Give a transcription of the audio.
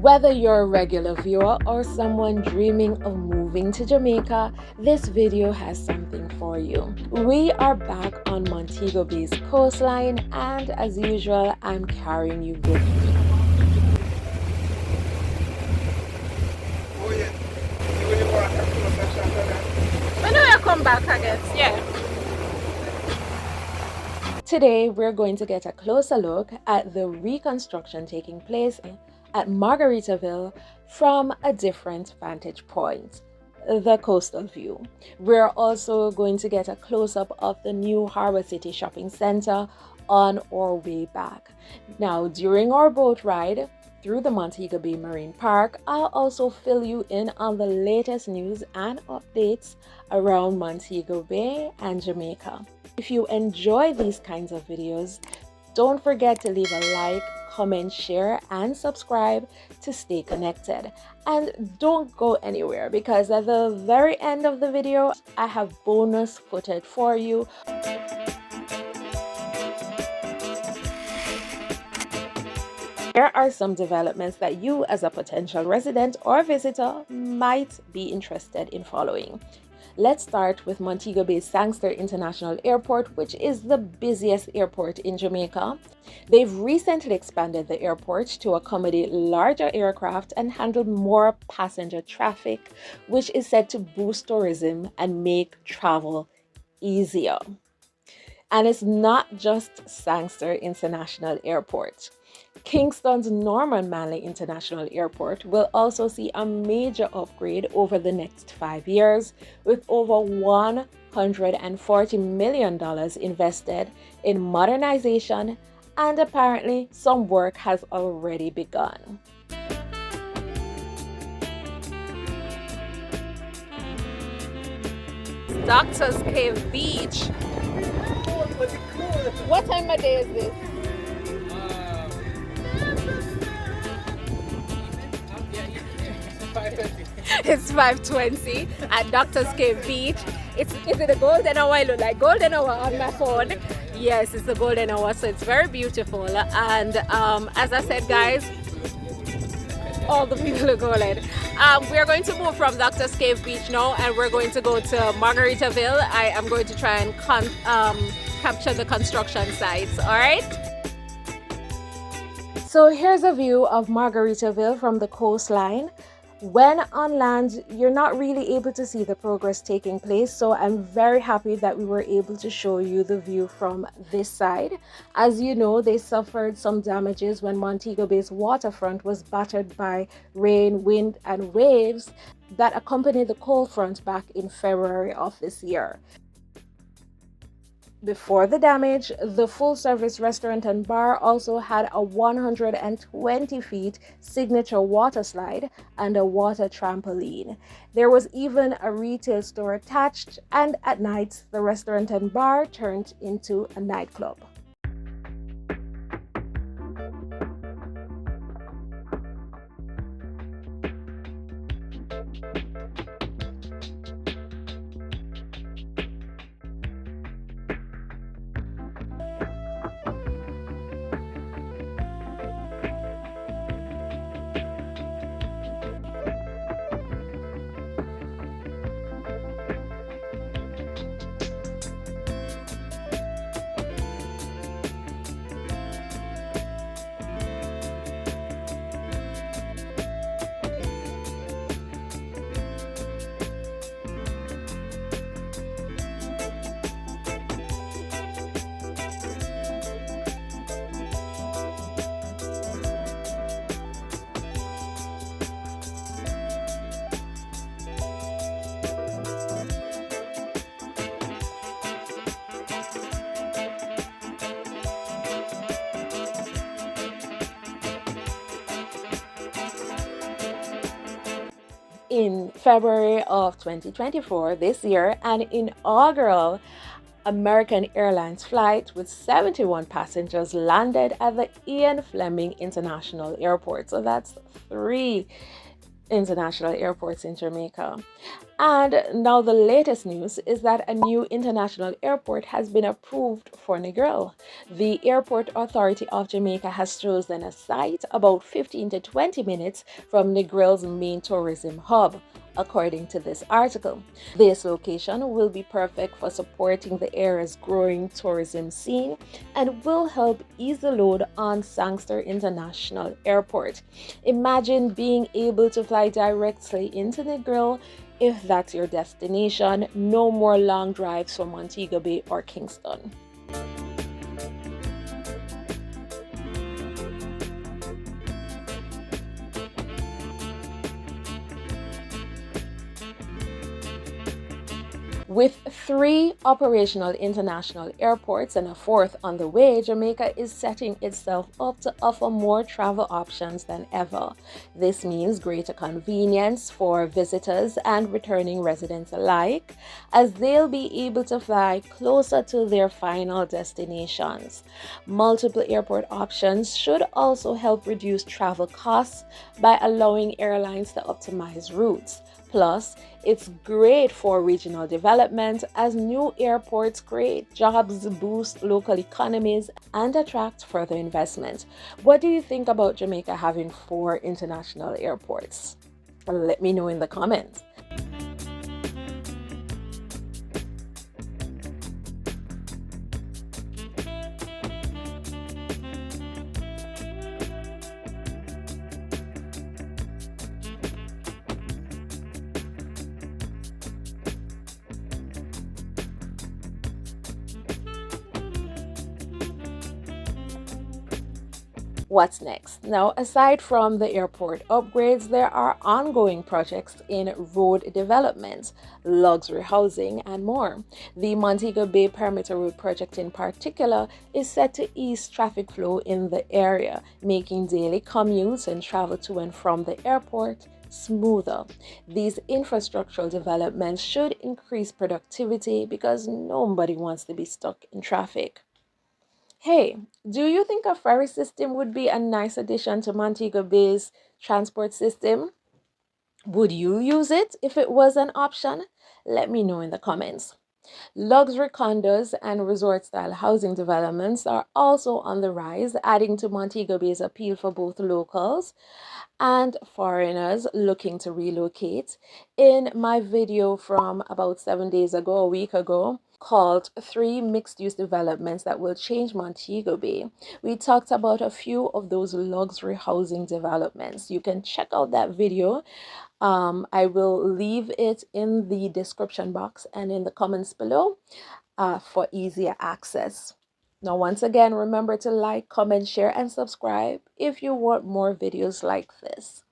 Whether you're a regular viewer or someone dreaming of moving to Jamaica, this video has something for you. We are back on Montego Bay's coastline, and as usual, I'm carrying you with me. When do I come back, I guess? Yeah. Today, we're going to get a closer look at the reconstruction taking place at Margaritaville from a different vantage point, the coastal view. We're also going to get a close-up of the new Harbour City Shopping Centre on our way back. Now, during our boat ride through the Montego Bay Marine Park, I'll also fill you in on the latest news and updates around Montego Bay and Jamaica. If you enjoy these kinds of videos, don't forget to leave a like, comment, share, and subscribe to stay connected. And don't go anywhere, because at the very end of the video, I have bonus footage for you. Here are some developments that you as a potential resident or visitor might be interested in following. Let's start with Montego Bay's Sangster International Airport, which is the busiest airport in Jamaica. They've recently expanded the airport to accommodate larger aircraft and handle more passenger traffic, which is said to boost tourism and make travel easier. And it's not just Sangster International Airport. Kingston's Norman Manley International Airport will also see a major upgrade over the next 5 years, with over $140 million invested in modernization, and apparently some work has already begun. Doctor's Cave Beach. What time of day is this? It's 5:20 at Doctor's Cave Beach. Is it a golden hour? I look like golden hour on my phone. Yes, it's the golden hour, so it's very beautiful. And as I said, guys, all the people are golden. We're going to move from Doctor's Cave Beach now, and we're going to go to Margaritaville. I am going to try and capture the construction sites. All right. So here's a view of Margaritaville from the coastline. When on land, you're not really able to see the progress taking place, so I'm very happy that we were able to show you the view from this side. As you know, they suffered some damages when Montego Bay's waterfront was battered by rain, wind, and waves that accompanied the cold front back in February of this year. Before the damage, the full-service restaurant and bar also had a 120 feet signature water slide and a water trampoline. There was even a retail store attached, and at night, the restaurant and bar turned into a nightclub. In February of 2024, this year, an inaugural American Airlines flight with 71 passengers landed at the Ian Fleming International Airport. So that's 3 international airports in Jamaica. And now the latest news is that a new international airport has been approved for Negril. The Airport Authority of Jamaica has chosen a site about 15 to 20 minutes from Negril's main tourism hub, according to this article. This location will be perfect for supporting the area's growing tourism scene and will help ease the load on Sangster International Airport. Imagine being able to fly directly into Negril if that's your destination. No more long drives from Montego Bay or Kingston. With three operational international airports and a fourth on the way, Jamaica is setting itself up to offer more travel options than ever. This means greater convenience for visitors and returning residents alike, as they'll be able to fly closer to their final destinations. Multiple airport options should also help reduce travel costs by allowing airlines to optimize routes. Plus, it's great for regional development as new airports create jobs, boost local economies, and attract further investment. What do you think about Jamaica having four international airports? Let me know in the comments. What's next? Now, aside from the airport upgrades, there are ongoing projects in road development, luxury housing, and more. The Montego Bay Perimeter Road project in particular is set to ease traffic flow in the area, making daily commutes and travel to and from the airport smoother. These infrastructural developments should increase productivity because nobody wants to be stuck in traffic. Hey, do you think a ferry system would be a nice addition to Montego Bay's transport system? Would you use it if it was an option? Let me know in the comments. Luxury condos and resort style housing developments are also on the rise, adding to Montego Bay's appeal for both locals and foreigners looking to relocate. In my video from about 7 days ago, a week ago, called Three Mixed Use Developments That Will Change Montego Bay, we talked about a few of those luxury housing developments. You can check out that video. I will leave it in the description box and in the comments below for easier access. Now, once again, remember to like, comment, share, and subscribe if you want more videos like this.